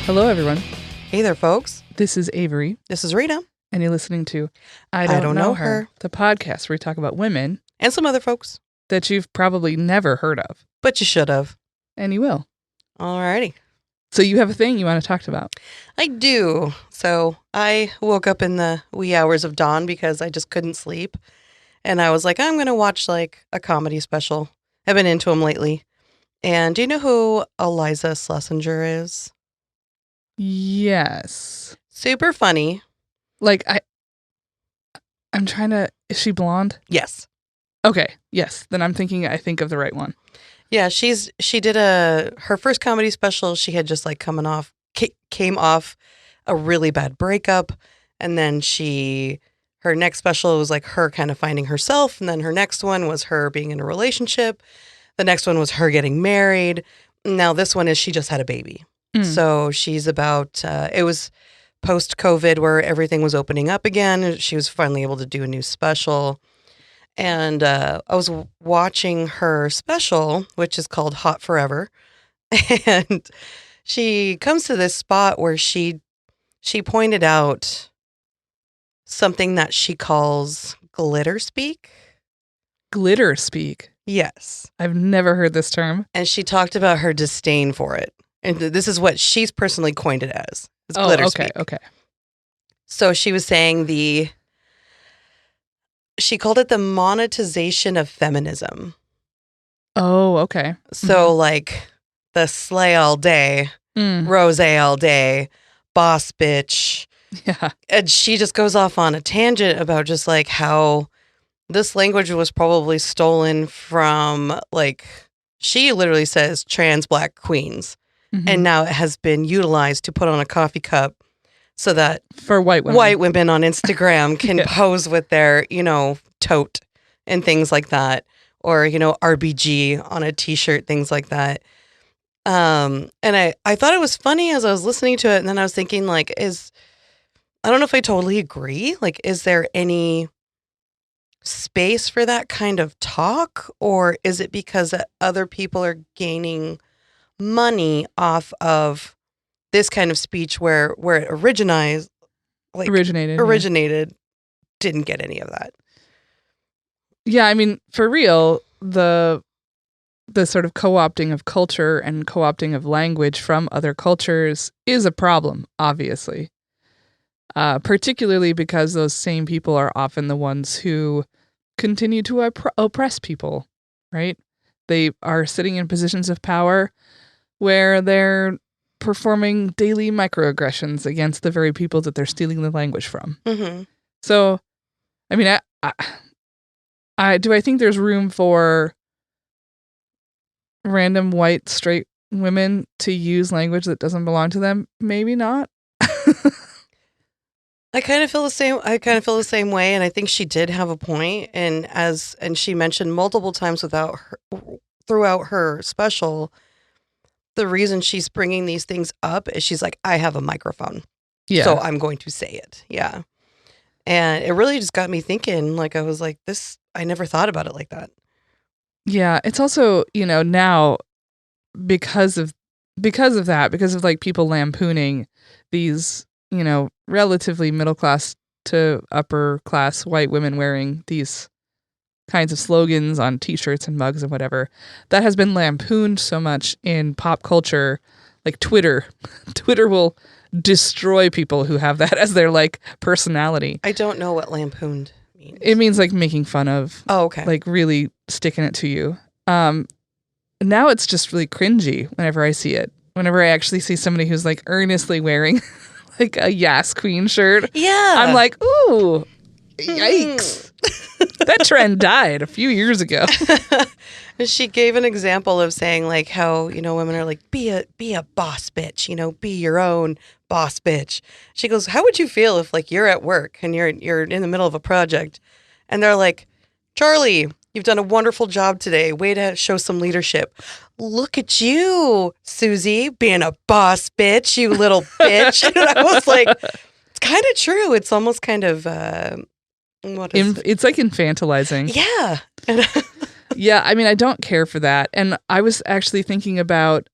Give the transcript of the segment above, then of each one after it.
Hello, everyone. Hey there, folks. This is Avery, This is Rita. and you're listening to I Don't Know Her, the podcast where we talk about women And some other folks. that you've probably never heard of, But you should have. and you will. Alrighty. So you have a thing you want to talk about. I do. So I woke up in the wee hours of dawn because I just couldn't sleep. And I was like, I'm going to watch like a comedy special. I've been into them lately. And do you know who Eliza Schlesinger is? Yes. Super funny. Like, I'm trying to, is she blonde? Yes. Okay. Yes. Then I think of the right one. Yeah, she did her first comedy special. She had just like came off a really bad breakup, and then her next special was like her kind of finding herself, and then her next one was her being in a relationship. The next one was her getting married. Now this one is she just had a baby. So she's about it was post-COVID where everything was opening up again. She was finally able to do a new special. And I was watching her special, which is called Hot Forever. And she comes to this spot where she pointed out something that she calls glitter speak. Glitter speak. Yes. I've never heard this term. And she talked about her disdain for it. And this is what she's personally coined it as. It's glitter speak. Okay. So she was saying she called it the monetization of feminism. Oh, okay. So like the slay all day, rose all day, boss bitch. Yeah. And she just goes off on a tangent about just like how this language was probably stolen from, like, she literally says trans black queens. And now it has been utilized to put on a coffee cup so that for white women on Instagram can pose with their, tote and things like that. Or, RBG on a t-shirt, things like that. And I thought it was funny as I was listening to it. And then I was thinking, like, I don't know if I totally agree. Like, is there any space for that kind of talk? Or is it because other people are gaining money off of this kind of speech where it originated, didn't get any of that? Yeah, I mean, for real, the sort of co-opting of culture and co-opting of language from other cultures is a problem, obviously. Particularly because those same people are often the ones who continue to oppress people, right? They are sitting in positions of power where they're performing daily microaggressions against the very people that they're stealing the language from. Mm-hmm. So, I mean, I think there's room for random white straight women to use language that doesn't belong to them. Maybe not. I kind of feel the same way, and I think she did have a point. And she mentioned multiple times throughout her special, the reason she's bringing these things up is she's like, I have a microphone, so I'm going to say it. Yeah, and it really just got me thinking. Like, I was like, I never thought about it like that. Yeah, it's also, now because of like people lampooning these, relatively middle class to upper class white women wearing these kinds of slogans on t-shirts and mugs and whatever, that has been lampooned so much in pop culture. Like Twitter will destroy people who have that as their like personality. I don't know what lampooned means. It means like making fun of. Oh, okay. Like really sticking it to you. Now it's just really cringy whenever I see it. Whenever I actually see somebody who's like earnestly wearing like a Yas Queen shirt. Yeah. I'm like, ooh, yikes. That trend died a few years ago. She gave an example of saying like how, women are like, be a boss bitch, be your own boss bitch. She goes, how would you feel if like you're at work and you're in the middle of a project and they're like, Charlie, you've done a wonderful job today. Way to show some leadership. Look at you, Susie, being a boss bitch, you little bitch. And I was like, it's kind of true. It's almost kind of it's like infantilizing. Yeah. Yeah, I mean, I don't care for that. And I was actually thinking about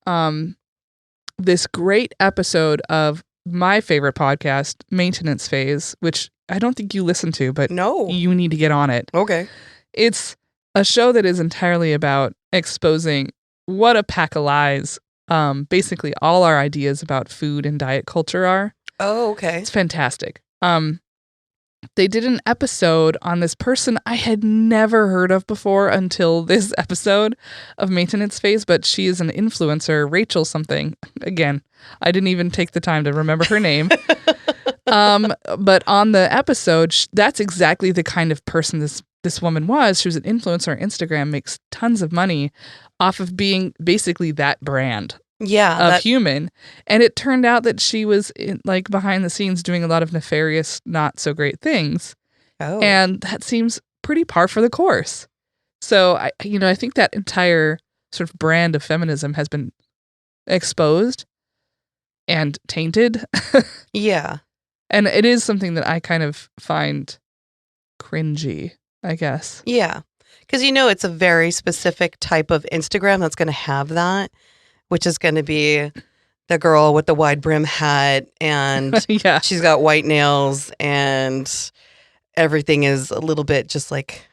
this great episode of my favorite podcast, Maintenance Phase, which I don't think you listen to, but No. you need to get on it. Okay. It's a show that is entirely about exposing what a pack of lies basically all our ideas about food and diet culture are. Oh, okay. It's fantastic. They did an episode on this person I had never heard of before until this episode of Maintenance Phase, but she is an influencer, Rachel something. Again, I didn't even take the time to remember her name. But on the episode, that's exactly the kind of person this woman was. She was an influencer on Instagram, makes tons of money off of being basically that brand. Yeah, of human. And it turned out that she was behind the scenes doing a lot of nefarious, not so great things. Oh. And that seems pretty par for the course. So I think that entire sort of brand of feminism has been exposed and tainted. Yeah. And it is something that I kind of find cringy, I guess. Yeah. Because it's a very specific type of Instagram that's going to have that, which is going to be the girl with the wide brim hat and yeah. she's got white nails and everything is a little bit just like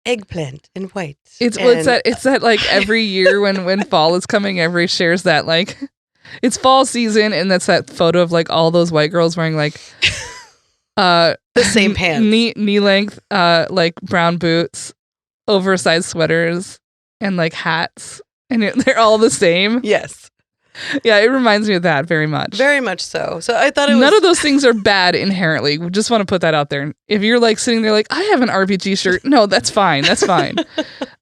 eggplant and white. It's that like every year when fall is coming, everybody shares that like it's fall season and that's that photo of like all those white girls wearing like the same pants, knee length like brown boots, oversized sweaters and like hats. And they're all the same. Yes. Yeah, it reminds me of that very much. Very much so. So I thought None of those things are bad inherently. We just want to put that out there. If you're like sitting there like, I have an RPG shirt. No, that's fine. That's fine.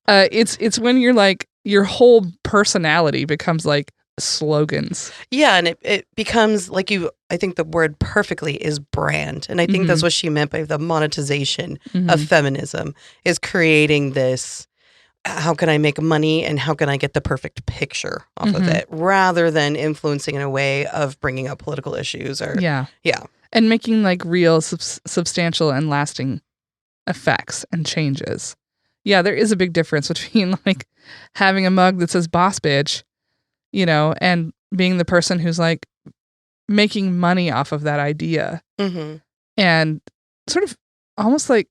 It's when you're like, your whole personality becomes like slogans. Yeah, and it becomes like I think the word perfectly is brand. And I think that's what she meant by the monetization of feminism, is creating this, how can I make money and how can I get the perfect picture off of it, rather than influencing in a way of bringing up political issues or yeah, yeah, and making like real substantial and lasting effects and changes. Yeah, there is a big difference between like having a mug that says "boss bitch," and being the person who's like making money off of that idea, and sort of almost like,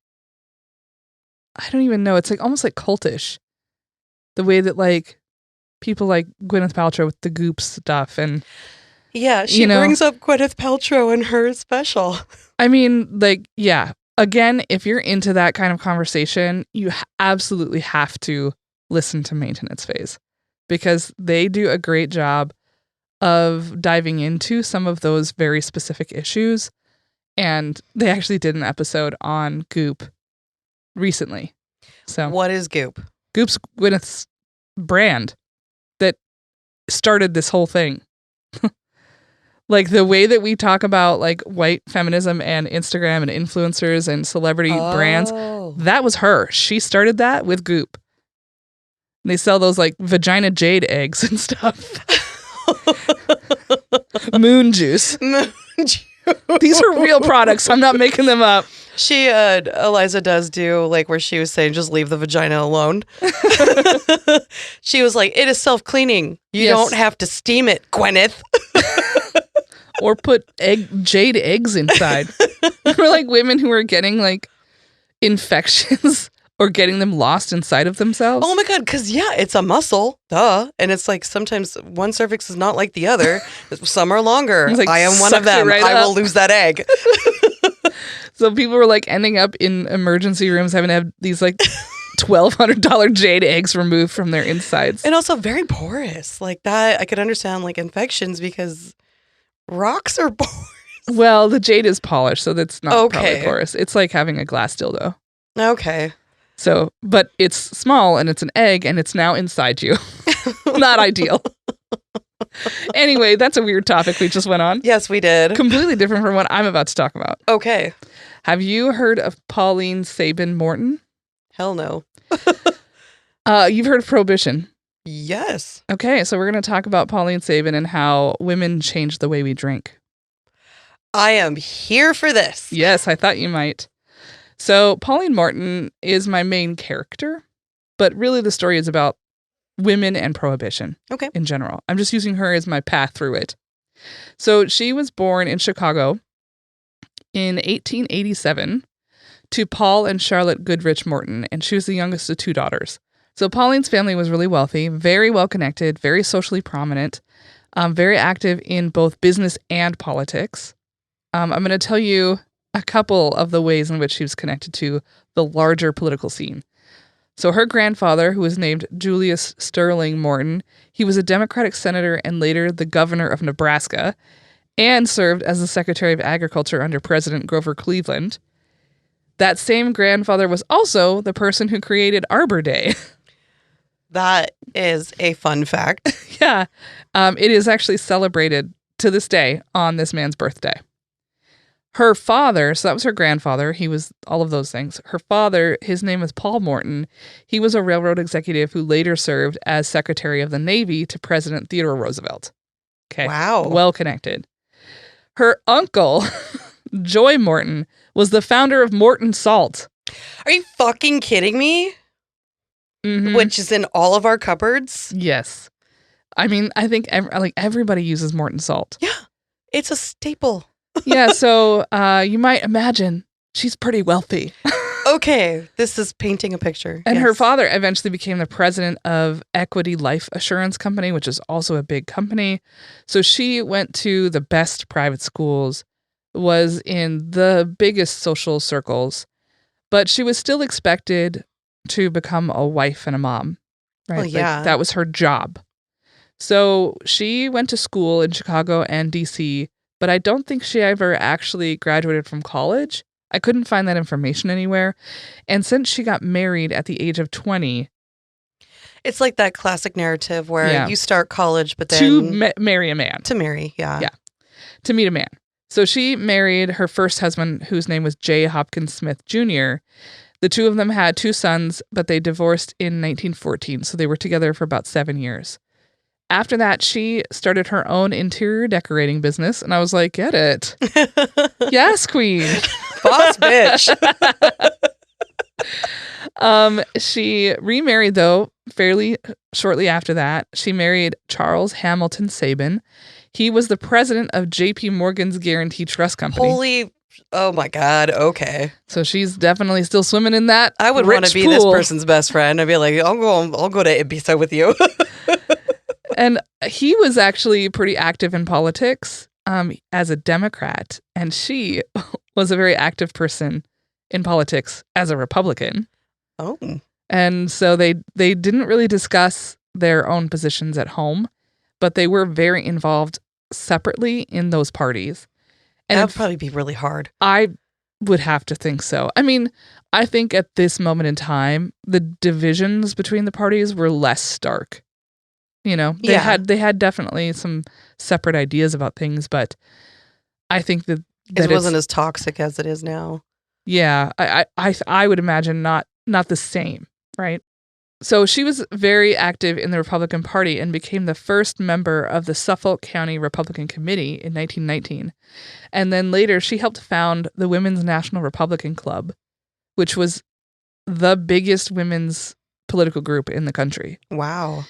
I don't even know. It's like almost like cultish. The way that like people like Gwyneth Paltrow with the Goop stuff and yeah, she brings up Gwyneth Paltrow in her special. I mean, like, yeah. Again, if you're into that kind of conversation, you absolutely have to listen to Maintenance Phase because they do a great job of diving into some of those very specific issues. And they actually did an episode on Goop recently. So what is Goop? Goop's Gwyneth's brand that started this whole thing. Like the way that we talk about like white feminism and Instagram and influencers and celebrity brands, that was her. She started that with Goop. And they sell those like vagina jade eggs and stuff. Moon juice. These are real products. I'm not making them up. She, Eliza does do like where she was saying, just leave the vagina alone. She was like, it is self-cleaning. You don't have to steam it, Gwyneth. Or put jade eggs inside. Or like women who are getting like infections or getting them lost inside of themselves. Oh my God, because yeah, it's a muscle, duh. And it's like sometimes one cervix is not like the other. Some are longer. Like, I am one of them. Right I will lose that egg. So people were like ending up in emergency rooms having to have these like $1,200 jade eggs removed from their insides. And also very porous. Like that, I could understand like infections because rocks are porous. Well, the jade is polished, so that's not probably porous. It's like having a glass dildo. Okay. So, but it's small and it's an egg and it's now inside you. Not ideal. Anyway, that's a weird topic we just went on. Yes, we did. Completely different from what I'm about to talk about. Okay. Have you heard of Pauline Sabin Morton? Hell no. You've heard of Prohibition? Yes. Okay, so we're going to talk about Pauline Sabin and how women change the way we drink. I am here for this. Yes, I thought you might. So Pauline Morton is my main character, but really the story is about women and prohibition in general. I'm just using her as my path through it. So she was born in Chicago in 1887 to Paul and Charlotte Goodrich Morton, and she was the youngest of 2 daughters. So Pauline's family was really wealthy, very well connected, very socially prominent, very active in both business and politics. I'm going to tell you a couple of the ways in which she was connected to the larger political scene. So her grandfather, who was named Julius Sterling Morton, he was a Democratic senator and later the governor of Nebraska, and served as the Secretary of Agriculture under President Grover Cleveland. That same grandfather was also the person who created Arbor Day. That is a fun fact. Yeah. It is actually celebrated to this day on this man's birthday. Her father, so that was her grandfather. He was all of those things. Her father, his name was Paul Morton. He was a railroad executive who later served as Secretary of the Navy to President Theodore Roosevelt. Okay. Wow. Well connected. Her uncle, Joy Morton, was the founder of Morton Salt. Are you fucking kidding me? Mm-hmm. Which is in all of our cupboards? Yes. I mean, I think everybody uses Morton Salt. Yeah. It's a staple. Yeah, so you might imagine she's pretty wealthy. Okay, this is painting a picture. And her father eventually became the president of Equity Life Assurance Company, which is also a big company. So she went to the best private schools, was in the biggest social circles, but she was still expected to become a wife and a mom, right? Well, yeah. Like, that was her job. So she went to school in Chicago and DC, but I don't think she ever actually graduated from college. I couldn't find that information anywhere. And since she got married at the age of 20... It's like that classic narrative where you start college, but then... To marry a man. To marry, yeah. Yeah. To meet a man. So she married her first husband, whose name was J. Hopkins Smith Jr. The 2 of them had 2 sons, but they divorced in 1914, so they were together for about 7 years. After that, she started her own interior decorating business, and I was like, get it. Yes, queen. Boss bitch. She remarried, though, fairly shortly after that. She married Charles Hamilton Sabin. He was the president of J.P. Morgan's Guarantee Trust Company. Oh my God, okay. So she's definitely still swimming in that I would want to be this person's best friend. I'd be like, I'll go to Ibiza with you. And he was actually pretty active in politics as a Democrat, and she was a very active person in politics as a Republican. Oh. And so they didn't really discuss their own positions at home, but they were very involved separately in those parties. And that would probably be really hard. I would have to think so. I mean, I think at this moment in time, the divisions between the parties were less stark. You know, they had definitely some separate ideas about things, but I think that it wasn't as toxic as it is now. Yeah, I would imagine not the same, right? So she was very active in the Republican Party and became the first member of the Suffolk County Republican Committee in 1919. And then later she helped found the Women's National Republican Club, which was the biggest women's political group in the country. Wow.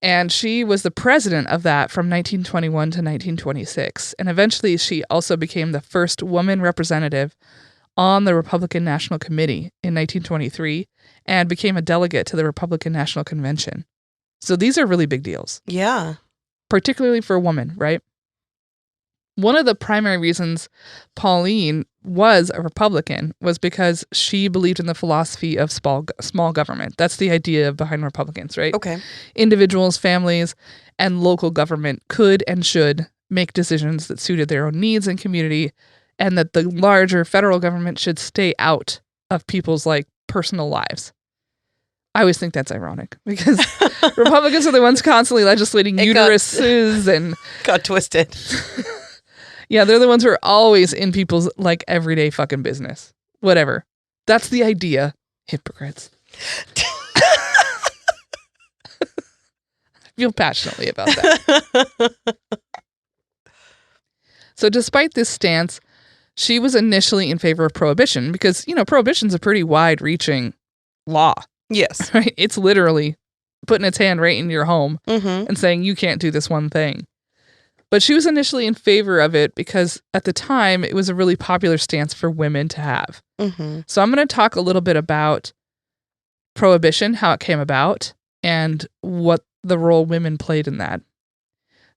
And she was the president of that from 1921 to 1926. And eventually she also became the first woman representative on the Republican National Committee in 1923 and became a delegate to the Republican National Convention. So these are really big deals. Yeah. Particularly for a woman, right? One of the primary reasons Pauline was a Republican was because she believed in the philosophy of small government. That's the idea behind Republicans, right? Okay. Individuals, families, and local government could and should make decisions that suited their own needs and community, and that the larger federal government should stay out of people's personal lives. I always think that's ironic because Republicans are the ones constantly legislating uteruses and got twisted. Yeah, they're the ones who are always in people's everyday fucking business. Whatever. That's the idea. Hypocrites. I feel passionately about that. So despite this stance, she was initially in favor of prohibition because, prohibition's a pretty wide-reaching law. Yes. Right? It's literally putting its hand right in your home Mm-hmm. and saying, you can't do this one thing. But she was initially in favor of it because at the time it was a really popular stance for women to have. Mm-hmm. So I'm going to talk a little bit about Prohibition, how it came about, and what the role women played in that.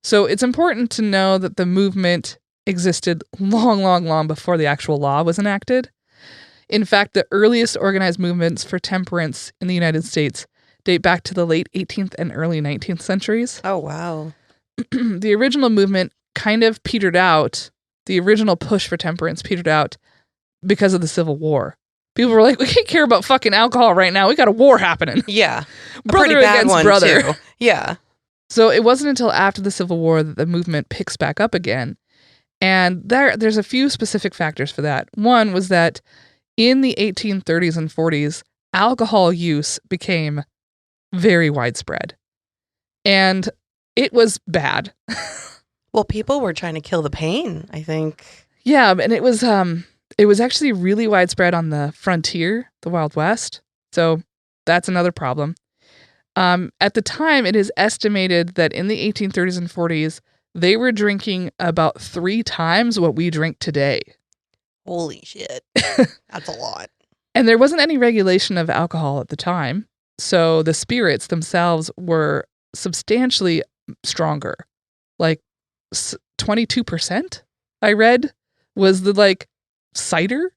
So it's important to know that the movement existed long before the actual law was enacted. In fact, the earliest organized movements for temperance in the United States date back to the late 18th and early 19th centuries. Oh, wow. The original movement kind of petered out. The original push for temperance petered out because of the Civil War. People were like, we can't care about fucking alcohol right now. We got a war happening. Yeah. Brother pretty bad against one, brother. too. Yeah. So it wasn't until after the Civil War that the movement picks back up again. And there's a few specific factors for that. One was that in the 1830s and 40s, alcohol use became very widespread. And it was bad. Well, people were trying to kill the pain, I think. Yeah, and it was actually really widespread on the frontier, the Wild West. So that's another problem. At the time, it is estimated that in the 1830s and 40s, they were drinking about 3 times what we drink today. Holy shit. That's a lot. And there wasn't any regulation of alcohol at the time. So the spirits themselves were substantially stronger. Like 22%, I read, was the cider.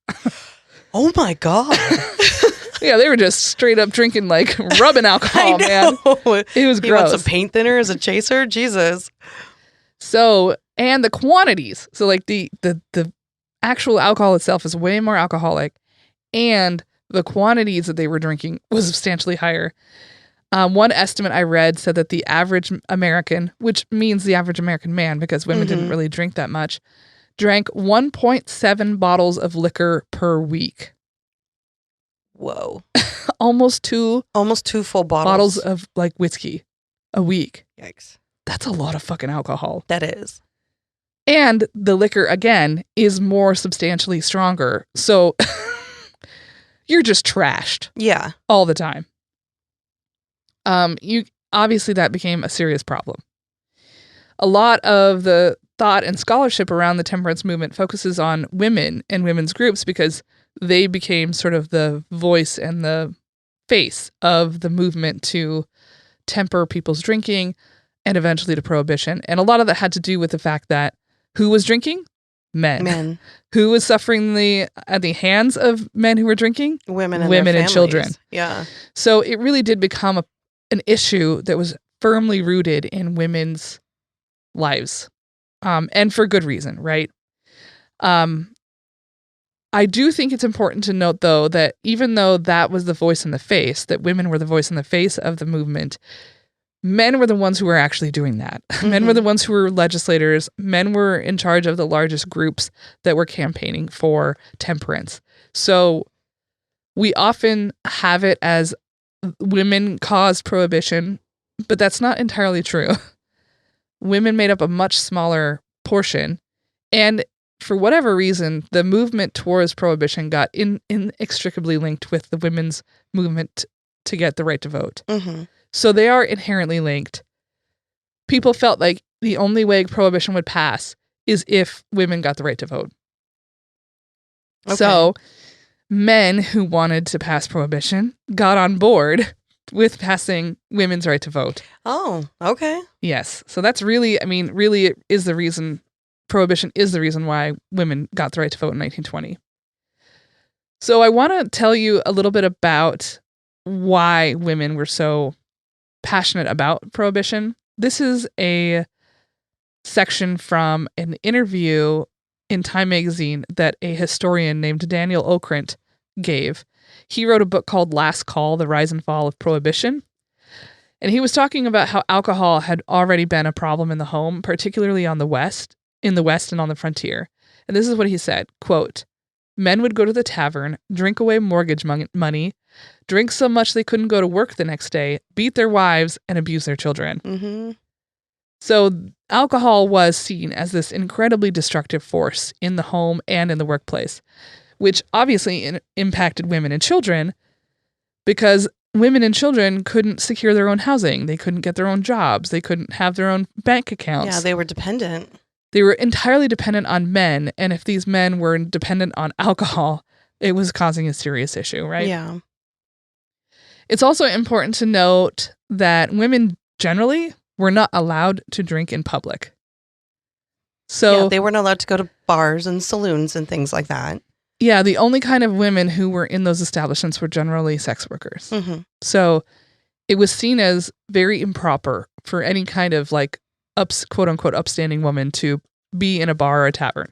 Oh my God. Yeah, they were just straight up drinking, rubbing alcohol, man. It was gross. He wants some paint thinner as a chaser? Jesus. So, and the quantities. So, the actual alcohol itself is way more alcoholic, and the quantities that they were drinking was substantially higher. One estimate I read said that the average American, which means the average American man, because women didn't really drink that much, drank 1.7 bottles of liquor per week. Whoa. Almost two full bottles of whiskey a week. Yikes. That's a lot of fucking alcohol. That is. And the liquor, again, is more substantially stronger. So you're just trashed. Yeah. All the time. Obviously that became a serious problem. A lot of the thought and scholarship around the temperance movement focuses on women and women's groups because they became sort of the voice and the face of the movement to temper people's drinking and eventually to prohibition. And a lot of that had to do with the fact that who was drinking? Men. Who was suffering at the hands of men who were drinking? Women and women their and children. Yeah. So it really did become an issue that was firmly rooted in women's lives. And for good reason, right? I do think it's important to note, though, that even though that was the voice in the face, that women were the voice in the face of the movement, men were the ones who were actually doing that. Mm-hmm. Men were the ones who were legislators. Men were in charge of the largest groups that were campaigning for temperance. So we often have it as women caused prohibition, but that's not entirely true. Women made up a much smaller portion. And for whatever reason, the movement towards prohibition got inextricably linked with the women's movement to get the right to vote. Mm-hmm. So they are inherently linked. People felt like the only way prohibition would pass is if women got the right to vote. Okay. So men who wanted to pass prohibition got on board with passing women's right to vote. Oh, okay. Yes. So that's really it is the reason prohibition is the reason why women got the right to vote in 1920. So I want to tell you a little bit about why women were so passionate about prohibition. This is a section from an interview in Time magazine that a historian named Daniel Okrent gave. He wrote a book called Last Call, The Rise and Fall of Prohibition. And he was talking about how alcohol had already been a problem in the home, particularly in the West and on the frontier. And this is what he said, quote, "Men would go to the tavern, drink away mortgage money, drink so much they couldn't go to work the next day, beat their wives, and abuse their children." Mm-hmm. So alcohol was seen as this incredibly destructive force in the home and in the workplace, which obviously impacted women and children because women and children couldn't secure their own housing. They couldn't get their own jobs. They couldn't have their own bank accounts. Yeah, they were dependent. They were entirely dependent on men. And if these men were dependent on alcohol, it was causing a serious issue, right? Yeah. It's also important to note that women generally were not allowed to drink in public. So they weren't allowed to go to bars and saloons and things like that. Yeah, the only kind of women who were in those establishments were generally sex workers. Mm-hmm. So it was seen as very improper for any kind of like quote unquote upstanding woman to be in a bar or a tavern.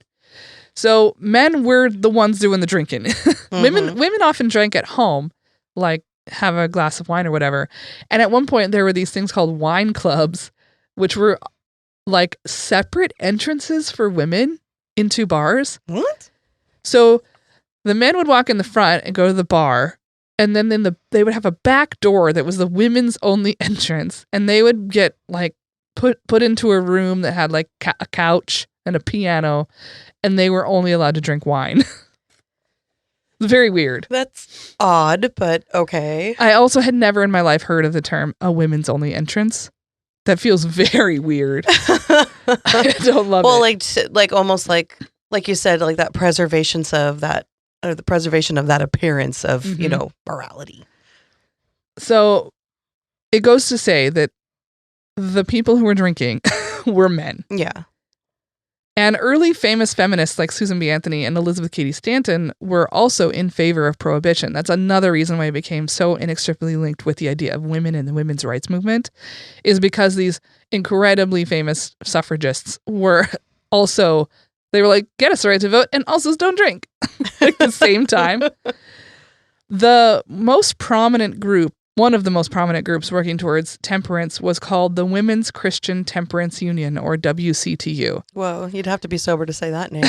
So men were the ones doing the drinking. Mm-hmm. Women often drank at home, like have a glass of wine or whatever. And at one point there were these things called wine clubs, which were like separate entrances for women into bars. What? So the men would walk in the front and go to the bar, and then they would have a back door that was the women's only entrance, and they would get like put into a room that had like a couch and a piano, and they were only allowed to drink wine. It's very weird. That's odd, but okay. I also had never in my life heard of the term a women's only entrance. That feels very weird. I don't love it. Well, like almost like you said, like that preservation of that, or the preservation of that appearance of, morality. So it goes to say that the people who were drinking were men. Yeah. And early famous feminists like Susan B. Anthony and Elizabeth Cady Stanton were also in favor of prohibition. That's another reason why it became so inextricably linked with the idea of women and the women's rights movement, is because these incredibly famous suffragists were also, they were like, get us the right to vote and also don't drink at the same time. The most prominent group, one of the most prominent groups working towards temperance, was called the Women's Christian Temperance Union, or WCTU. Whoa, you'd have to be sober to say that name.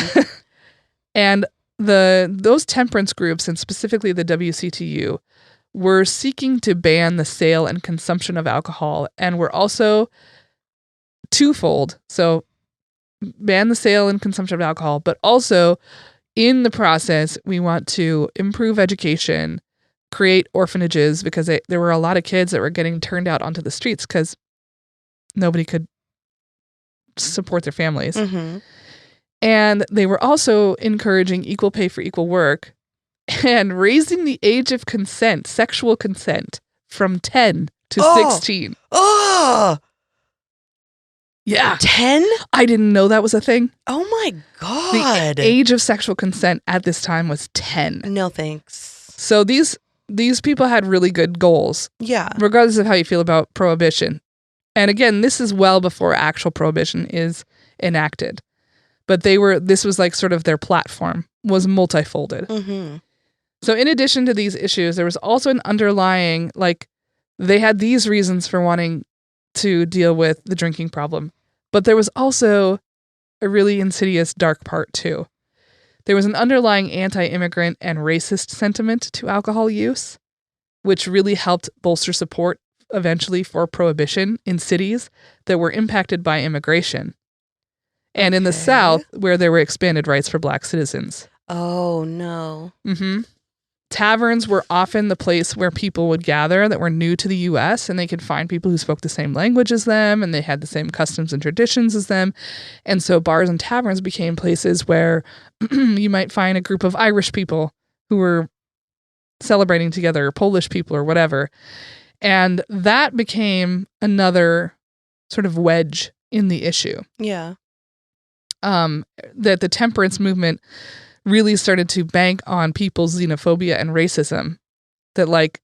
And those temperance groups, and specifically the WCTU, were seeking to ban the sale and consumption of alcohol, and were also twofold. So ban the sale and consumption of alcohol, but also in the process, we want to improve education, create orphanages, because there were a lot of kids that were getting turned out onto the streets because nobody could support their families. Mm-hmm. And they were also encouraging equal pay for equal work and raising the age of consent, sexual consent, from 10 to 16. Oh! Yeah. 10? I didn't know that was a thing. Oh my God. The age of sexual consent at this time was 10. No thanks. So these people had really good goals. Yeah. Regardless of how you feel about prohibition. And again, this is well before actual prohibition is enacted. But this was like sort of their platform was multifolded. Mm-hmm. So in addition to these issues, there was also an underlying, like, they had these reasons for wanting to deal with the drinking problem. But there was also a really insidious dark part too. There was an underlying anti-immigrant and racist sentiment to alcohol use, which really helped bolster support eventually for prohibition in cities that were impacted by immigration. And in the South, where there were expanded rights for Black citizens. Oh, no. Mm-hmm. Taverns were often the place where people would gather that were new to the U.S., and they could find people who spoke the same language as them, and they had the same customs and traditions as them. And so bars and taverns became places where you might find a group of Irish people who were celebrating together, or Polish people or whatever. And that became another sort of wedge in the issue. Yeah. That the temperance movement really started to bank on people's xenophobia and racism, that like,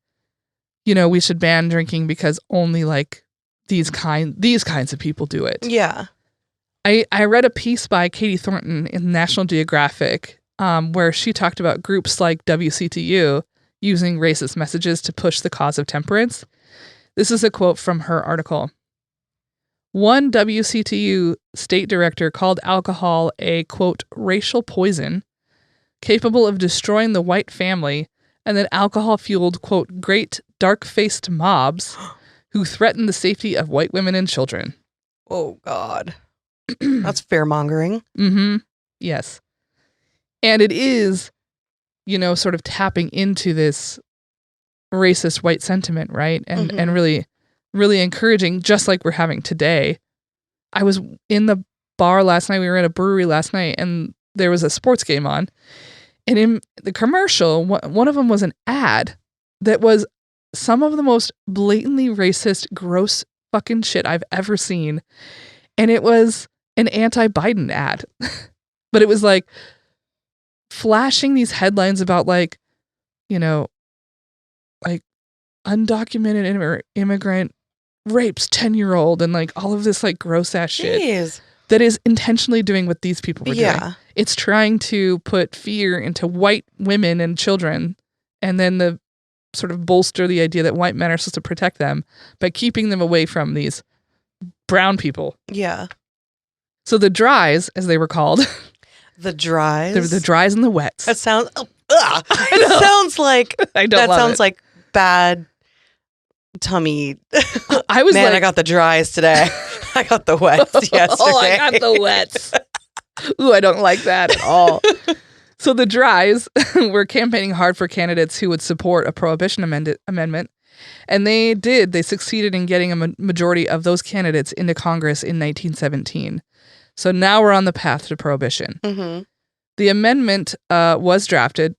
we should ban drinking because only like these kinds of people do it. Yeah. I read a piece by Katie Thornton in National Geographic where she talked about groups like WCTU using racist messages to push the cause of temperance. This is a quote from her article. One WCTU state director called alcohol a, quote, racial poison capable of destroying the white family, and that alcohol fueled, quote, great dark-faced mobs who threatened the safety of white women and children. Oh, God. That's fear-mongering. Mm-hmm. Yes. And it is, sort of tapping into this racist white sentiment, right? And Mhm. and really, really encouraging, just like we're having today. I was in the bar last night. We were at a brewery last night, and there was a sports game on. And in the commercial, one of them was an ad that was some of the most blatantly racist, gross fucking shit I've ever seen. And it was an anti-Biden ad. But it was like flashing these headlines about like, you know, like undocumented immigrant rapes 10-year-old and like all of this like gross ass shit Jeez. that is intentionally doing what these people were doing. Yeah. It's trying to put fear into white women and children, and then the sort of bolster the idea that white men are supposed to protect them by keeping them away from these brown people. Yeah. So the dries, as they were called, The dries. the dries and the wets. That sounds. It sounds like. I don't That love sounds it. like bad tummy. I was Man, like, I got the dries today. I got the wets yesterday. oh, I got the wets. Ooh, I don't like that at all. So the dries were campaigning hard for candidates who would support a prohibition amendment. And they did. They succeeded in getting a majority of those candidates into Congress in 1917. So now we're on the path to prohibition. Mm-hmm. The amendment was drafted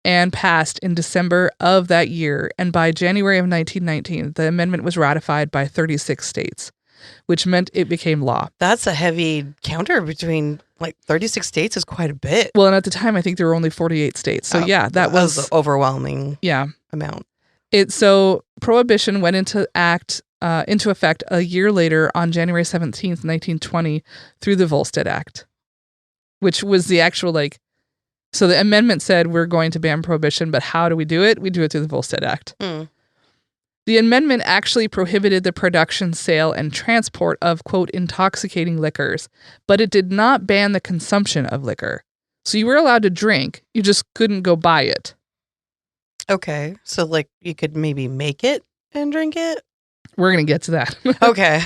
and passed in December of that year. And by January of 1919, the amendment was ratified by 36 states, which meant it became law. That's a heavy counter between like 36 states is quite a bit. Well, and at the time, I think there were only 48 states. So yeah, that was an overwhelming amount. So Prohibition went into effect a year later on January 17th, 1920, through the Volstead Act, which was the actual so the amendment said we're going to ban prohibition, but how do we do it? We do it through the Volstead Act. Mm. The amendment actually prohibited the production, sale, and transport of, quote, intoxicating liquors, but it did not ban the consumption of liquor. So you were allowed to drink, you just couldn't go buy it. Okay. So like you could maybe make it and drink it? We're going to get to that. Okay.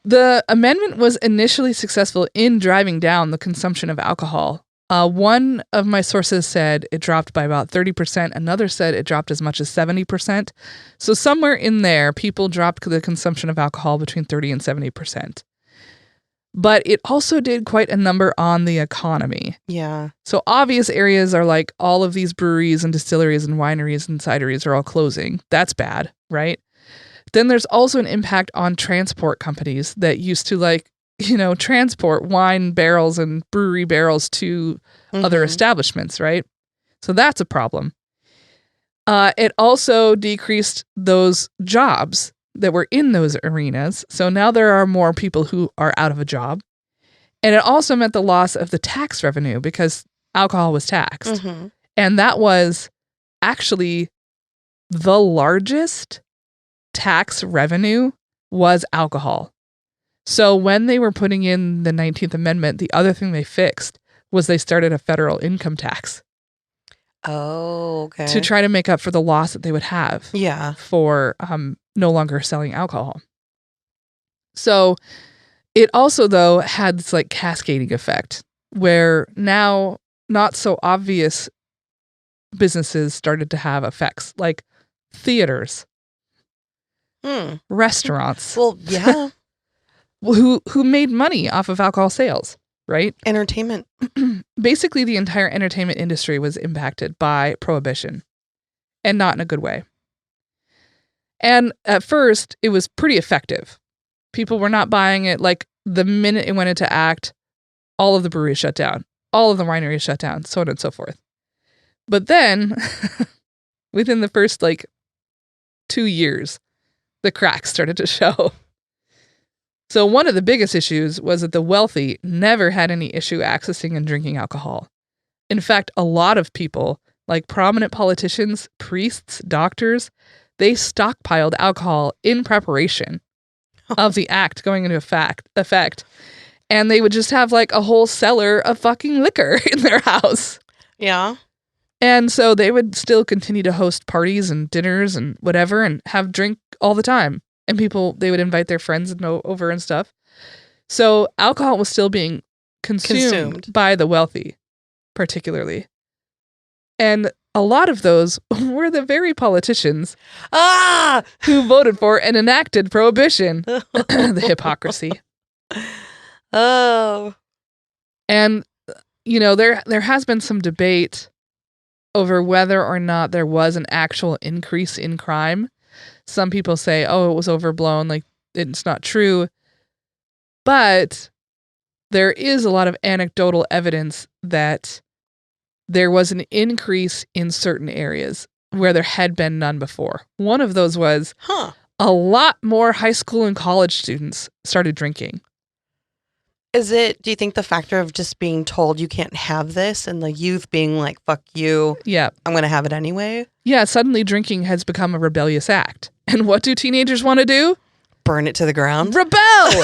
The amendment was initially successful in driving down the consumption of alcohol. One of my sources said it dropped by about 30%. Another said it dropped as much as 70%. So somewhere in there, people dropped the consumption of alcohol between 30 and 70%. But it also did quite a number on the economy. Yeah. So obvious areas are like all of these breweries and distilleries and wineries and cideries are all closing. That's bad, right? Then there's also an impact on transport companies that used to transport wine barrels and brewery barrels to other establishments, right? So that's a problem. It also decreased those jobs that were in those arenas. So now there are more people who are out of a job. And it also meant the loss of the tax revenue because alcohol was taxed. Mm-hmm. And that was actually the largest tax revenue was alcohol. So when they were putting in the 19th Amendment, the other thing they fixed was they started a federal income tax. Oh, okay. To try to make up for the loss that they would have for no longer selling alcohol. So it also, though, had this cascading effect where now not so obvious businesses started to have effects like theaters, restaurants. Well, yeah. who made money off of alcohol sales, right? Entertainment. Basically, the entire entertainment industry was impacted by Prohibition, and not in a good way. And at first, it was pretty effective. People were not buying it. Like the minute it went into act, all of the breweries shut down, all of the wineries shut down, so on and so forth. But then, within the first 2 years, the cracks started to show. So one of the biggest issues was that the wealthy never had any issue accessing and drinking alcohol. In fact, a lot of people, like prominent politicians, priests, doctors, they stockpiled alcohol in preparation of the act going into effect. And they would just have a whole cellar of fucking liquor in their house. Yeah. And so they would still continue to host parties and dinners and whatever and have drink all the time. And people, they would invite their friends over and stuff. So alcohol was still being consumed by the wealthy, particularly. And a lot of those were the very politicians Ah! who voted for and enacted Prohibition. The hypocrisy. Oh. And, there has been some debate over whether or not there was an actual increase in crime. Some people say, oh, it was overblown, like it's not true. But there is a lot of anecdotal evidence that there was an increase in certain areas where there had been none before. One of those was a lot more high school and college students started drinking. Do you think the factor of just being told you can't have this and the youth being like, fuck you, Yeah. I'm going to have it anyway? Yeah, suddenly drinking has become a rebellious act. And what do teenagers want to do? Burn it to the ground? Rebel!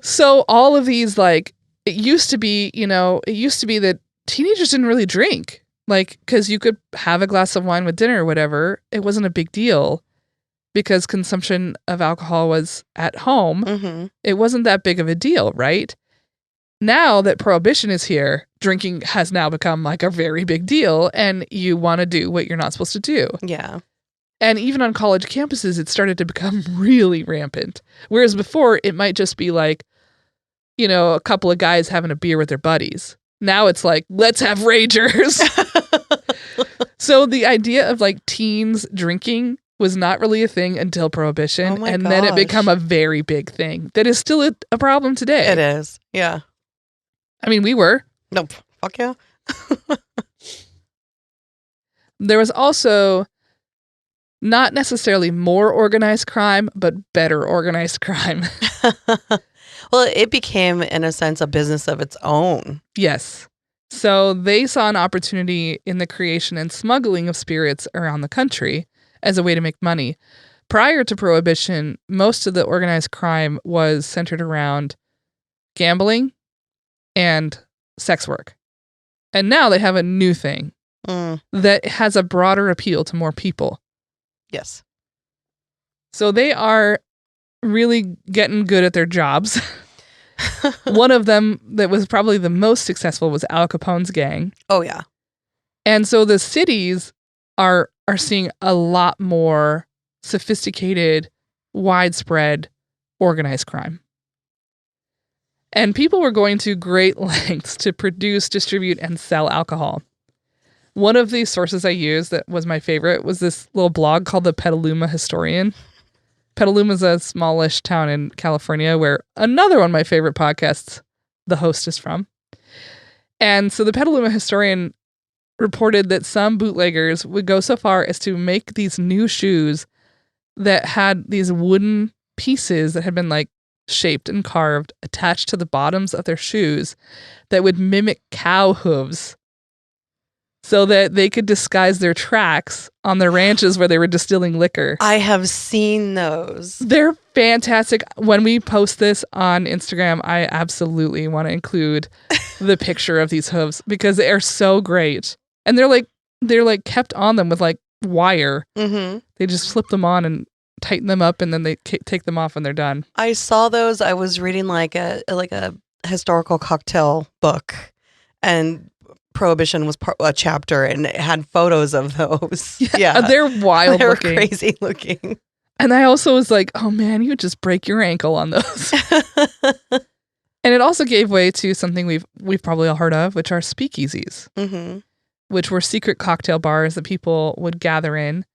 So all of these, like, it used to be that teenagers didn't really drink. Like, because you could have a glass of wine with dinner or whatever. It wasn't a big deal because consumption of alcohol was at home. Mm-hmm. It wasn't that big of a deal, right? Now that Prohibition is here, drinking has now become like a very big deal, and you want to do what you're not supposed to do. Yeah. And even on college campuses, it started to become really rampant. Whereas before, it might just be like, a couple of guys having a beer with their buddies. Now it's like, let's have ragers. So the idea of like teens drinking was not really a thing until Prohibition. Oh my and then it gosh. became a very big thing that is still a problem today. It is. Yeah. I mean, we were. Nope. Fuck yeah. There was also not necessarily more organized crime, but better organized crime. Well, it became, in a sense, a business of its own. Yes. So they saw an opportunity in the creation and smuggling of spirits around the country as a way to make money. Prior to Prohibition, most of the organized crime was centered around gambling and sex work. And now they have a new thing that has a broader appeal to more people. Yes. So they are really getting good at their jobs. One of them that was probably the most successful was Al Capone's gang. Oh, yeah. And so the cities are seeing a lot more sophisticated, widespread, organized crime. And people were going to great lengths to produce, distribute, and sell alcohol. One of the sources I used that was my favorite was this little blog called the Petaluma Historian. Petaluma is a smallish town in California where another one of my favorite podcasts, the host, is from. And so the Petaluma Historian reported that some bootleggers would go so far as to make these new shoes that had these wooden pieces that had been like shaped and carved attached to the bottoms of their shoes that would mimic cow hooves so that they could disguise their tracks on their ranches where they were distilling liquor. I have seen those. They're fantastic. When we post this on Instagram, I absolutely want to include the picture of these hooves because they are so great. And they're like kept on them with like wire. Mm-hmm. They just flip them on and tighten them up, and then they take them off when they're done. I saw those. I was reading like a historical cocktail book, and Prohibition was a chapter, and it had photos of those. Yeah. They're wild They're looking. crazy looking. And I also was like, oh man, you would just break your ankle on those. And it also gave way to something we've probably all heard of, which are speakeasies, which were secret cocktail bars that people would gather in.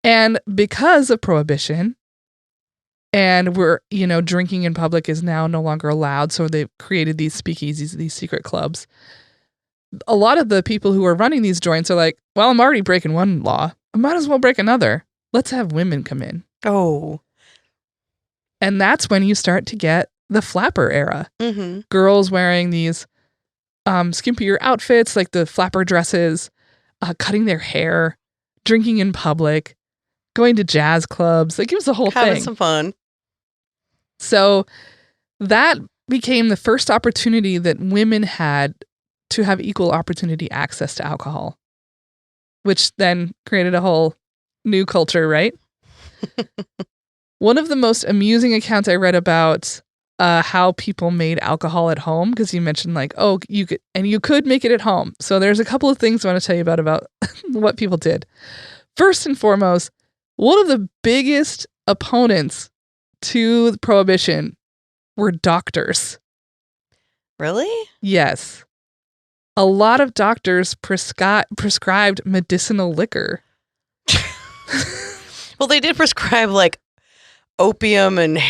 And because of Prohibition, and drinking in public is now no longer allowed, so they've created these speakeasies, these secret clubs. A lot of the people who are running these joints are like, well, I'm already breaking one law. I might as well break another. Let's have women come in. Oh. And that's when you start to get the flapper era. Mm-hmm. Girls wearing these skimpier outfits, like the flapper dresses, cutting their hair, drinking in public, going to jazz clubs. Like, it was the whole thing. Having some fun. So that became the first opportunity that women had to have equal opportunity access to alcohol, which then created a whole new culture, right? One of the most amusing accounts I read about how people made alcohol at home, because you mentioned like, oh, you could make it at home. So there's a couple of things I want to tell you about what people did. First and foremost, one of the biggest opponents to Prohibition were doctors. Really? Yes. A lot of doctors prescribed medicinal liquor. Well, they did prescribe like opium and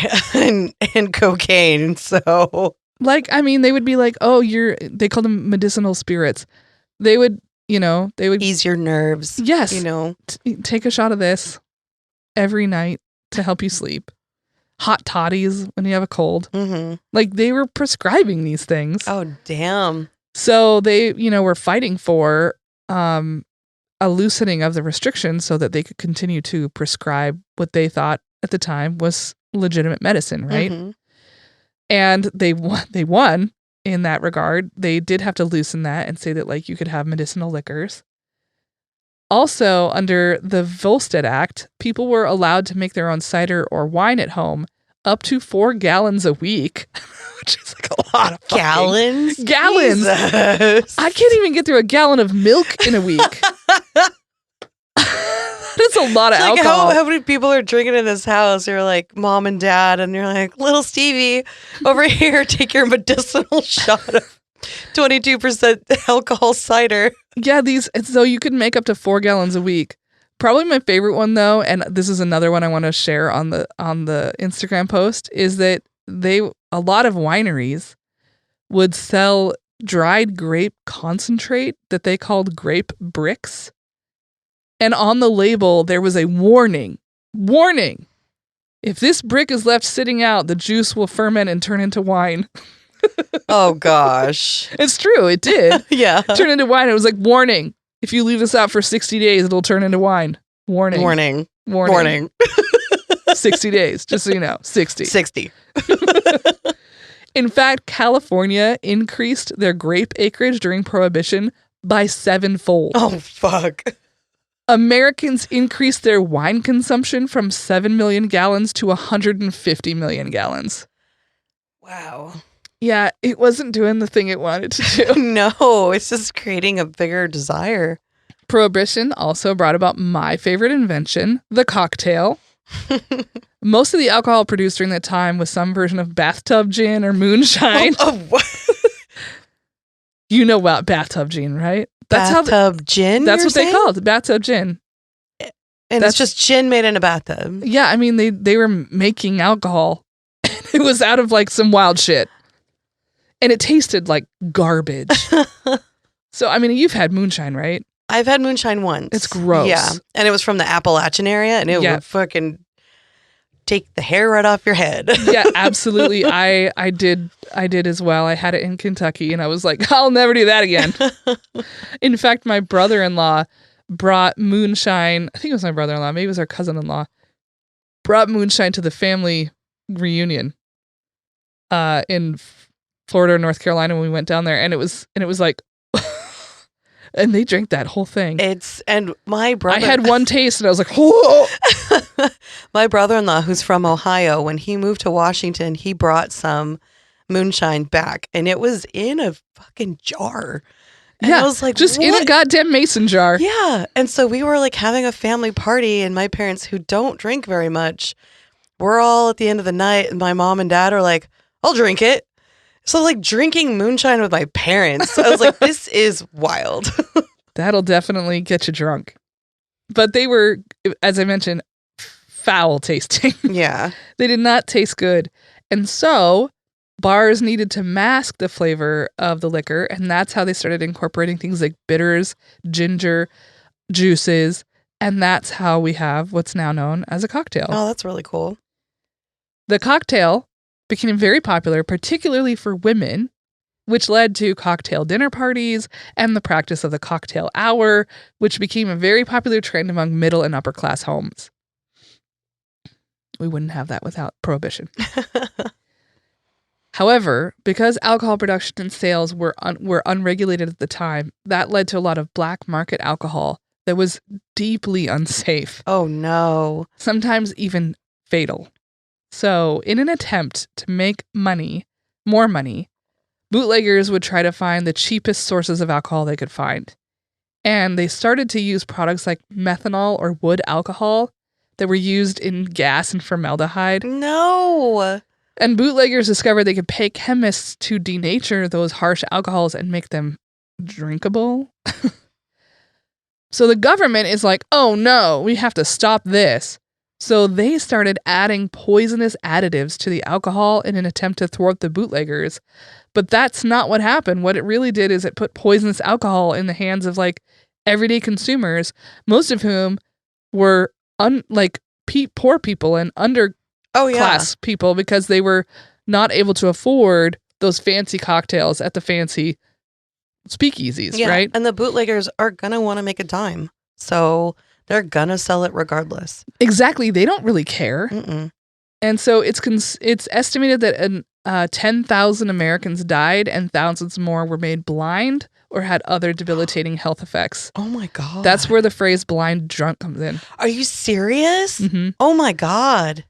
cocaine, so like, I mean, they would be like, oh, they called them medicinal spirits. They would ease your nerves. Yes. Take a shot of this every night to help you sleep. Hot toddies when you have a cold. Mm-hmm. Like, they were prescribing these things. Oh, damn. So they, were fighting for a loosening of the restrictions so that they could continue to prescribe what they thought at the time was legitimate medicine, right? Mm-hmm. And they won in that regard. They did have to loosen that and say that, like, you could have medicinal liquors. Also, under the Volstead Act, people were allowed to make their own cider or wine at home up to 4 gallons a week, which is like a lot of gallons. Jesus. I can't even get through a gallon of milk in a week. That's a lot of alcohol. How many people are drinking in this house? You're like mom and dad, and you're like, little Stevie, over here, take your medicinal shot of 22% alcohol cider. Yeah, so you could make up to 4 gallons a week. Probably my favorite one, though, and this is another one I want to share on the Instagram post, is that a lot of wineries would sell dried grape concentrate that they called grape bricks. And on the label, there was a warning. Warning! If this brick is left sitting out, the juice will ferment and turn into wine. Oh, gosh. It's true. It did. Yeah. Turn into wine. It was like, warning. If you leave this out for 60 days, it'll turn into wine. Warning. Warning. Warning. 60 days, just so you know. 60. 60. In fact, California increased their grape acreage during Prohibition by 7-fold. Oh, fuck. Americans increased their wine consumption from 7 million gallons to 150 million gallons. Wow. Yeah, it wasn't doing the thing it wanted to do. No, it's just creating a bigger desire. Prohibition also brought about my favorite invention, the cocktail. Most of the alcohol produced during that time was some version of bathtub gin or moonshine. What? You know about bathtub gin, right? Bathtub gin? That's what they called, bathtub gin. And it's just gin made in a bathtub. Yeah, I mean, they were making alcohol. It was out of like some wild shit. And it tasted like garbage. So, I mean, you've had moonshine, right? I've had moonshine once. It's gross. Yeah. And it was from the Appalachian area, and it would fucking take the hair right off your head. Yeah, absolutely. I did as well. I had it in Kentucky, and I was like, I'll never do that again. In fact, my brother-in-law brought moonshine. I think it was my brother-in-law. Maybe it was our cousin-in-law. Brought moonshine to the family reunion in Florida or North Carolina when we went down there, and it was like, and they drank that whole thing. And my brother, I had one taste and I was like, whoa. My brother-in-law, who's from Ohio, when he moved to Washington, he brought some moonshine back, and it was in a fucking jar. And I was like, just what? in a goddamn mason jar. Yeah. And so we were like having a family party, and my parents, who don't drink very much, we're all at the end of the night, and my mom and dad are like, I'll drink it. So like drinking moonshine with my parents, I was like, this is wild. That'll definitely get you drunk. But they were, as I mentioned, foul tasting. Yeah. They did not taste good. And so bars needed to mask the flavor of the liquor. And that's how they started incorporating things like bitters, ginger, juices. And that's how we have what's now known as a cocktail. Oh, that's really cool. The cocktail became very popular, particularly for women, which led to cocktail dinner parties and the practice of the cocktail hour, which became a very popular trend among middle and upper class homes. We wouldn't have that without Prohibition. However, because alcohol production and sales were unregulated at the time, that led to a lot of black market alcohol that was deeply unsafe. Oh, no. Sometimes even fatal. So, in an attempt to make more money, bootleggers would try to find the cheapest sources of alcohol they could find. And they started to use products like methanol or wood alcohol that were used in gas and formaldehyde. No. And bootleggers discovered they could pay chemists to denature those harsh alcohols and make them drinkable. So the government is like, oh no, we have to stop this. So they started adding poisonous additives to the alcohol in an attempt to thwart the bootleggers. But that's not what happened. What it really did is it put poisonous alcohol in the hands of like everyday consumers, most of whom were poor people and underclass people because they were not able to afford those fancy cocktails at the fancy speakeasies, right? And the bootleggers are going to want to make a dime. So they're going to sell it regardless. Exactly. They don't really care. Mm-mm. And so it's estimated that 10,000 Americans died and thousands more were made blind or had other debilitating health effects. Oh my God. That's where the phrase blind drunk comes in. Are you serious? Mm-hmm. Oh my God.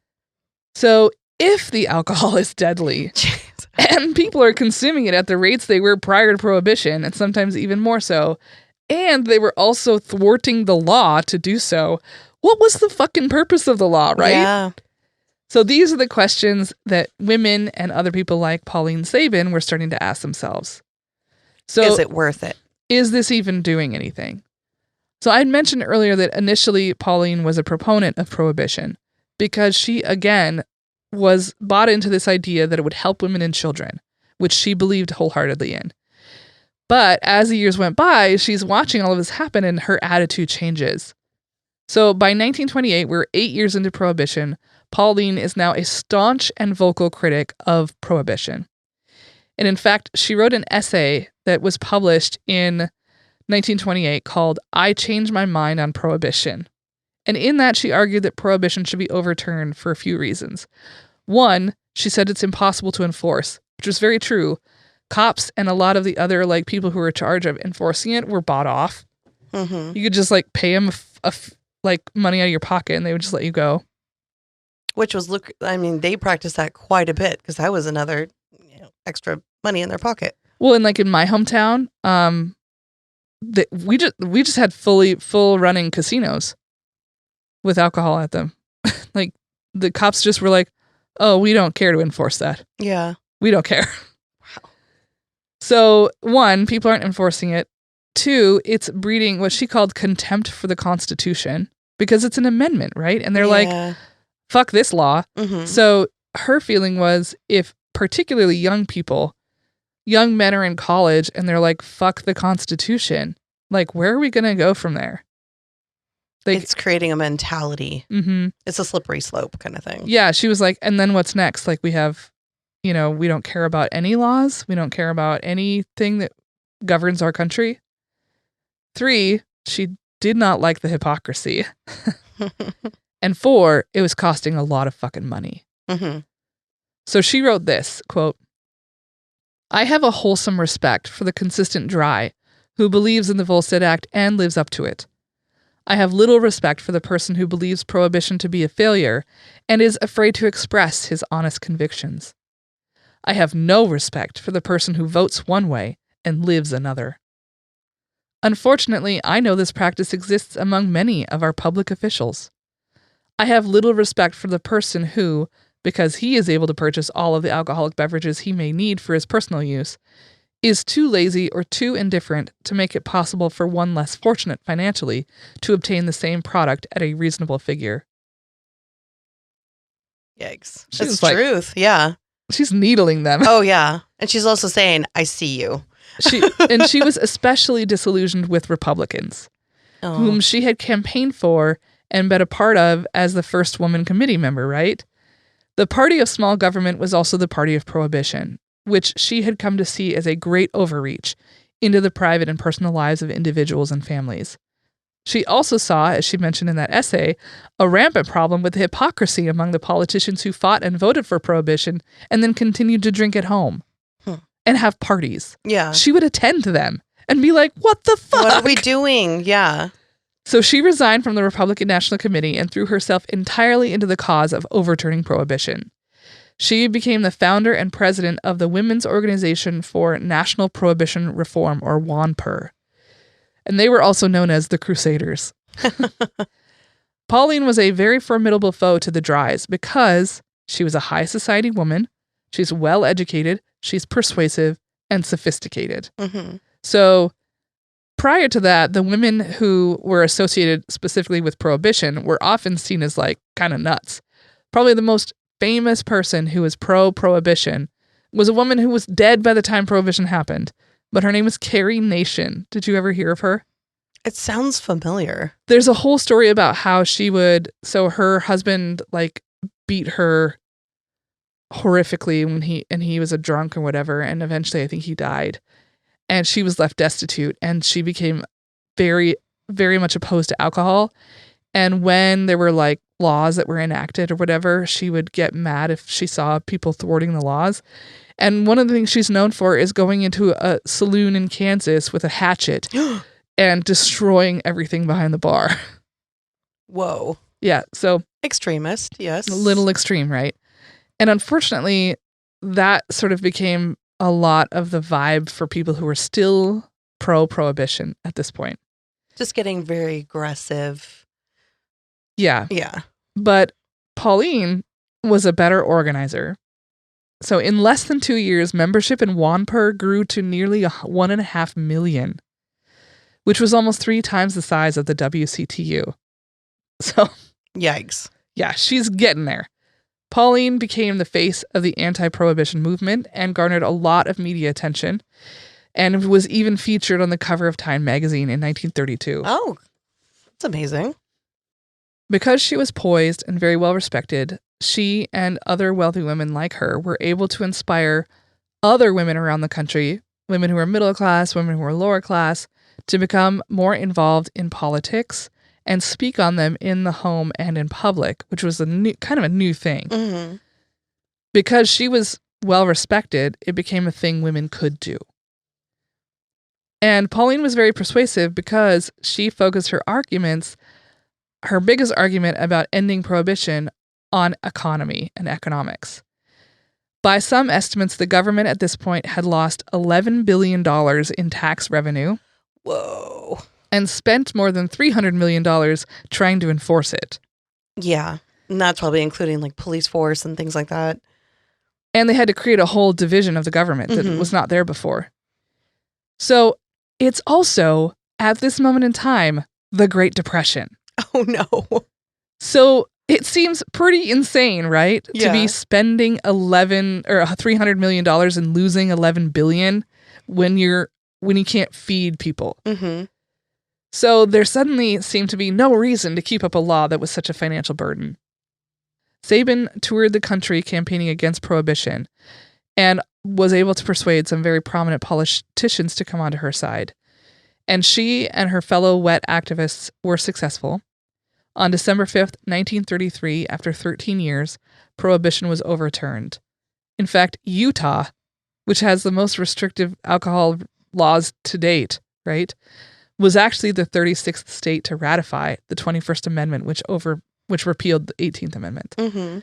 So if the alcohol is deadly and people are consuming it at the rates they were prior to Prohibition, and sometimes even more so, and they were also thwarting the law to do so, what was the fucking purpose of the law, right? Yeah. So these are the questions that women and other people like Pauline Sabin were starting to ask themselves. So is it worth it? Is this even doing anything? So I'd mentioned earlier that initially Pauline was a proponent of Prohibition because she, again, was bought into this idea that it would help women and children, which she believed wholeheartedly in. But as the years went by, she's watching all of this happen and her attitude changes. So by 1928, we're 8 years into Prohibition. Pauline is now a staunch and vocal critic of Prohibition. And in fact, she wrote an essay that was published in 1928 called I Changed My Mind on Prohibition. And in that, she argued that Prohibition should be overturned for a few reasons. One, she said it's impossible to enforce, which was very true. Cops and a lot of the other people who were in charge of enforcing it were bought off. Mm-hmm. You could just pay them money out of your pocket and they would just let you go. Which was, they practiced that quite a bit because that was another extra money in their pocket. Well, and in my hometown, we just had full running casinos with alcohol at them. The cops just were like, oh, we don't care to enforce that. Yeah. We don't care. Wow. So, one, people aren't enforcing it. Two, it's breeding what she called contempt for the Constitution because it's an amendment, right? And they're like, fuck this law. Mm-hmm. So her feeling was if particularly young men are in college and they're like, fuck the Constitution, where are we going to go from there? It's creating a mentality. Mm-hmm. It's a slippery slope kind of thing. Yeah. She was like, and then what's next? We have, we don't care about any laws. We don't care about anything that governs our country. 3, she did not like the hypocrisy. And 4, it was costing a lot of fucking money. Mm-hmm. So she wrote this, quote, I have a wholesome respect for the consistent dry who believes in the Volstead Act and lives up to it. I have little respect for the person who believes Prohibition to be a failure and is afraid to express his honest convictions. I have no respect for the person who votes one way and lives another. Unfortunately, I know this practice exists among many of our public officials. I have little respect for the person who, because he is able to purchase all of the alcoholic beverages he may need for his personal use, is too lazy or too indifferent to make it possible for one less fortunate financially to obtain the same product at a reasonable figure. Yikes. That's truth, yeah. She's needling them. Oh, yeah. And she's also saying, I see you. She was especially disillusioned with Republicans, whom she had campaigned for and been a part of as the first woman committee member, right? The party of small government was also the party of Prohibition, which she had come to see as a great overreach into the private and personal lives of individuals and families. She also saw, as she mentioned in that essay, a rampant problem with the hypocrisy among the politicians who fought and voted for Prohibition and then continued to drink at home and have parties. Yeah. She would attend to them and be like, what the fuck? What are we doing? Yeah. So she resigned from the Republican National Committee and threw herself entirely into the cause of overturning Prohibition. She became the founder and president of the Women's Organization for National Prohibition Reform, or WANPR. And they were also known as the Crusaders. Pauline was a very formidable foe to the Dries because she was a high society woman, she's well educated, she's persuasive, and sophisticated. Mm-hmm. So prior to that, the women who were associated specifically with Prohibition were often seen as like kind of nuts. Probably the most famous person who was pro-Prohibition was a woman who was dead by the time Prohibition happened, but her name was Carrie Nation. Did you ever hear of her? It sounds familiar. There's a whole story about how her husband like beat her horrifically when he was a drunk or whatever, and eventually I think he died. And she was left destitute, and she became very, very much opposed to alcohol. And when there were like laws that were enacted or whatever, she would get mad if she saw people thwarting the laws. And one of the things she's known for is going into a saloon in Kansas with a hatchet and destroying everything behind the bar. Whoa. Yeah, so Extremist, yes. a little extreme, right? And unfortunately, that sort of became a lot of the vibe for people who were still pro-Prohibition at this point. Just getting very aggressive. Yeah. Yeah. But Pauline was a better organizer. So in less than 2 years, membership in WANPR grew to nearly 1.5 million, which was almost 3 times the size of the WCTU. So, Yikes. yeah, she's getting there. Pauline became the face of the anti-prohibition movement and garnered a lot of media attention, and was even featured on the cover of Time magazine in 1932. Oh, that's amazing. Because she was poised and very well respected, she and other wealthy women like her were able to inspire other women around the country, women who were middle class, women who were lower class, to become more involved in politics and speak on them in the home and in public, which was kind of a new thing. Mm-hmm. Because she was well respected, it became a thing women could do. And Pauline was very persuasive because she focused her biggest argument about ending prohibition, on economy and economics. By some estimates, the government at this point had lost $11 billion in tax revenue. Whoa. And spent more than $300 million trying to enforce it. Yeah. And that's probably including like police force and things like that. And they had to create a whole division of the government that was not there before. So it's also, at this moment in time, the Great Depression. Oh, no. So it seems pretty insane, right? Yeah. To be spending $300 million and losing $11 billion when you can't feed people. Mm-hmm. So there suddenly seemed to be no reason to keep up a law that was such a financial burden. Sabin toured the country campaigning against prohibition and was able to persuade some very prominent politicians to come onto her side. And she and her fellow wet activists were successful. On December 5th, 1933, after 13 years, prohibition was overturned. In fact, Utah, which has the most restrictive alcohol laws to date, right, was actually the 36th state to ratify the 21st Amendment, which repealed the 18th Amendment. Mm-hmm.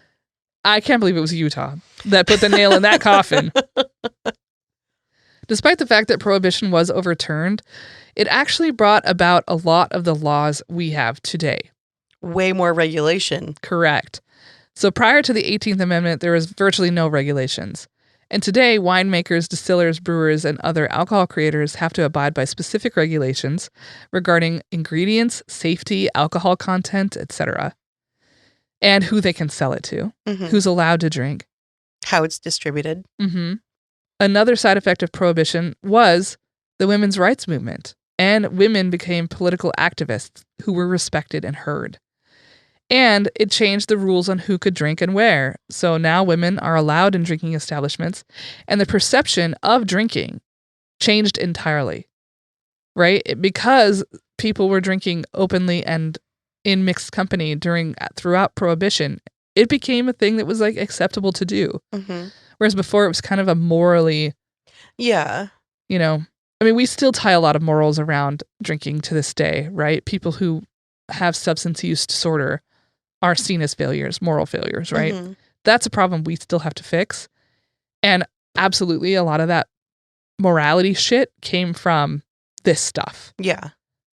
I can't believe it was Utah that put the nail in that coffin. Despite the fact that prohibition was overturned, it actually brought about a lot of the laws we have today. Way more regulation. Correct. So prior to the 18th Amendment, there was virtually no regulations. And today, winemakers, distillers, brewers, and other alcohol creators have to abide by specific regulations regarding ingredients, safety, alcohol content, etc., and who they can sell it to, who's allowed to drink, how it's distributed. Mm-hmm. Another side effect of prohibition was the women's rights movement, and women became political activists who were respected and heard. And it changed the rules on who could drink and where. So now women are allowed in drinking establishments, and the perception of drinking changed entirely, right? Because people were drinking openly and in mixed company throughout Prohibition, it became a thing that was like acceptable to do. Mm-hmm. Whereas before it was kind of a morally, yeah, we still tie a lot of morals around drinking to this day, right? People who have substance use disorder are seen as failures, moral failures, right? Mhm. That's a problem we still have to fix. And absolutely, a lot of that morality shit came from this stuff, Yeah.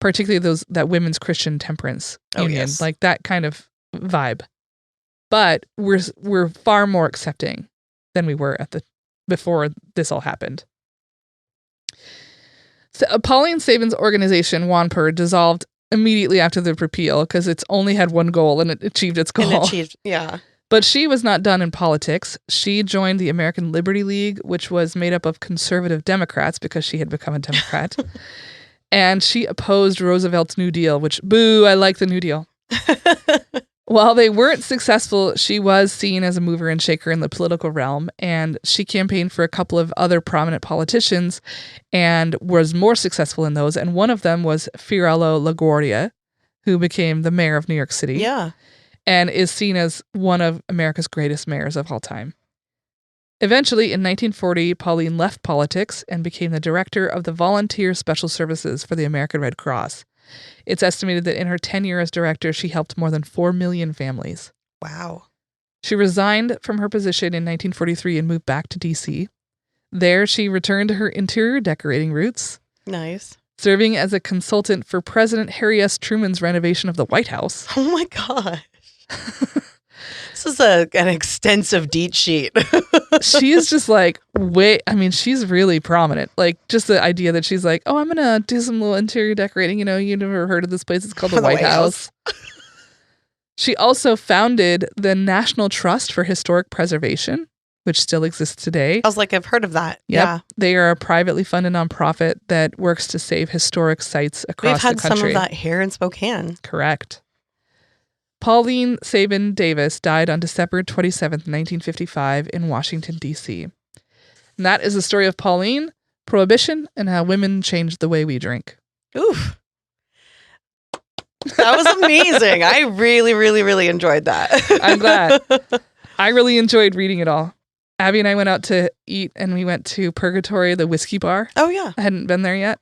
particularly that women's Christian temperance union, yes. like that kind of vibe. But we're far more accepting than we were before this all happened. So, Pauline Sabin's organization, WANPR, dissolved immediately after the repeal because it's only had one goal and it achieved its goal. Yeah. But she was not done in politics. She joined the American Liberty League, which was made up of conservative Democrats because she had become a Democrat. And she opposed Roosevelt's New Deal, which, boo, I like the New Deal. While they weren't successful, she was seen as a mover and shaker in the political realm, and she campaigned for a couple of other prominent politicians and was more successful in those. And one of them was Fiorello LaGuardia, who became the mayor of New York City. Yeah. And is seen as one of America's greatest mayors of all time. Eventually, in 1940, Pauline left politics and became the director of the Volunteer Special Services for the American Red Cross. It's estimated that in her tenure as director, she helped more than 4 million families. Wow. She resigned from her position in 1943 and moved back to D.C. There, she returned to her interior decorating roots. Nice. Serving as a consultant for President Harry S. Truman's renovation of the White House. Oh my God. This is an extensive deed sheet. She is just like, she's really prominent. Like, just the idea that she's like, oh, I'm going to do some little interior decorating. You know, you never heard of this place. It's called the White House. She also founded the National Trust for Historic Preservation, which still exists today. I was like, I've heard of that. Yep. Yeah. They are a privately funded nonprofit that works to save historic sites across the country. We've had some of that here in Spokane. Correct. Pauline Sabin Davis died on December 27th, 1955 in Washington, D.C. And that is the story of Pauline, Prohibition, and how women changed the way we drink. Oof. That was amazing. I really, really, really enjoyed that. I'm glad. I really enjoyed reading it all. Abby and I went out to eat and we went to Purgatory, the whiskey bar. Oh, yeah. I hadn't been there yet.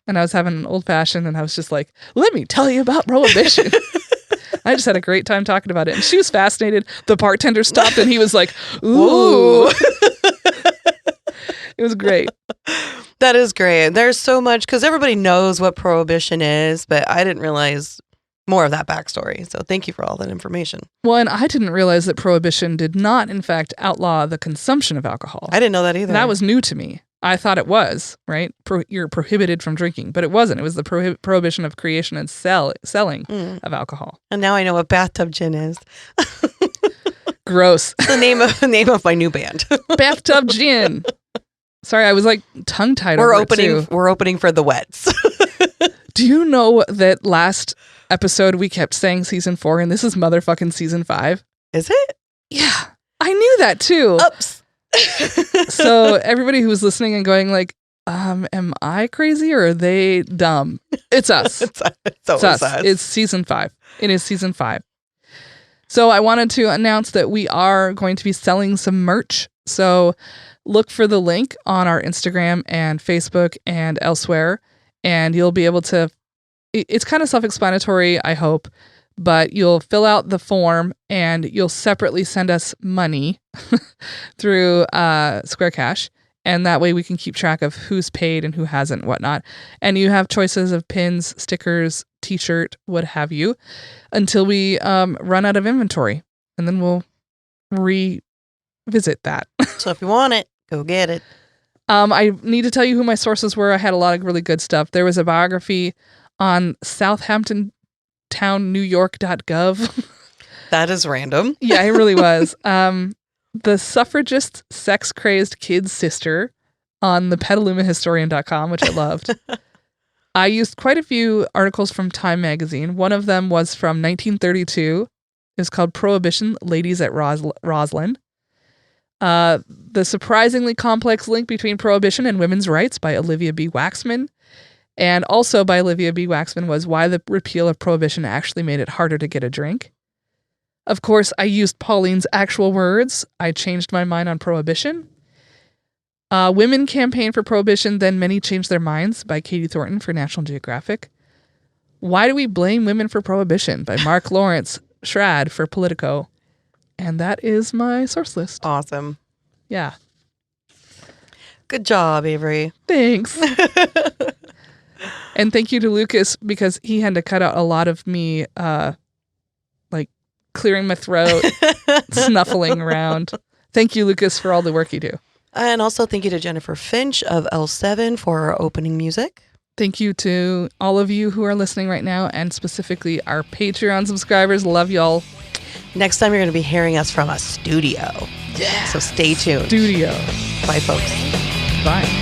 And I was having an old fashioned and I was just like, let me tell you about Prohibition. I just had a great time talking about it. And she was fascinated. The bartender stopped and he was like, ooh. It was great. That is great. There's so much, because everybody knows what Prohibition is, but I didn't realize more of that backstory. So thank you for all that information. Well, and I didn't realize that Prohibition did not, in fact, outlaw the consumption of alcohol. I didn't know that either. That was new to me. I thought it was, right? You're prohibited from drinking, but it wasn't. It was the prohibition of creation and selling of alcohol. And now I know what bathtub gin is. Gross. The name of my new band. Bathtub gin. Sorry, I was like tongue-tied over it too. We're opening for the Wets. Do you know that last episode we kept saying season 4 and this is motherfucking season 5? Is it? Yeah. I knew that too. Oops. So everybody who was listening and going like, am I crazy or are they dumb? It's us. It's us. It's season 5. It is season 5. So I wanted to announce that we are going to be selling some merch. So look for the link on our Instagram and Facebook and elsewhere, and you'll be able to, it's kind of self-explanatory, I hope, but you'll fill out the form and you'll separately send us money through Square Cash. And that way we can keep track of who's paid and who hasn't, whatnot. And you have choices of pins, stickers, t-shirt, what have you, until we run out of inventory. And then we'll revisit that. So if you want it, go get it. I need to tell you who my sources were. I had a lot of really good stuff. There was a biography on SouthamptonTownNewYork.gov. That is random. Yeah, it really was. The suffragist sex-crazed kid's sister on the PetalumAHistorian.com, which I loved. I used quite a few articles from Time magazine. One of them was from 1932. It was called Prohibition, Ladies at Roslyn. The surprisingly complex link between prohibition and women's rights by Olivia B. Waxman. And also by Olivia B. Waxman was Why the Repeal of Prohibition Actually Made It Harder to Get a Drink. Of course, I used Pauline's actual words. I changed my mind on prohibition. Women Campaign for Prohibition, Then Many Changed Their Minds by Katie Thornton for National Geographic. Why Do We Blame Women for Prohibition by Mark Lawrence Schrad for Politico. And that is my source list. Awesome. Yeah. Good job, Avery. Thanks. And thank you to Lucas because he had to cut out a lot of me like clearing my throat, snuffling around. Thank you, Lucas, for all the work you do. And also thank you to Jennifer Finch of L7 for our opening music. Thank you to all of you who are listening right now, and specifically our Patreon subscribers. Love y'all. Next time you're going to be hearing us from a studio. Yeah. So stay tuned. Studio. Bye, folks. Bye.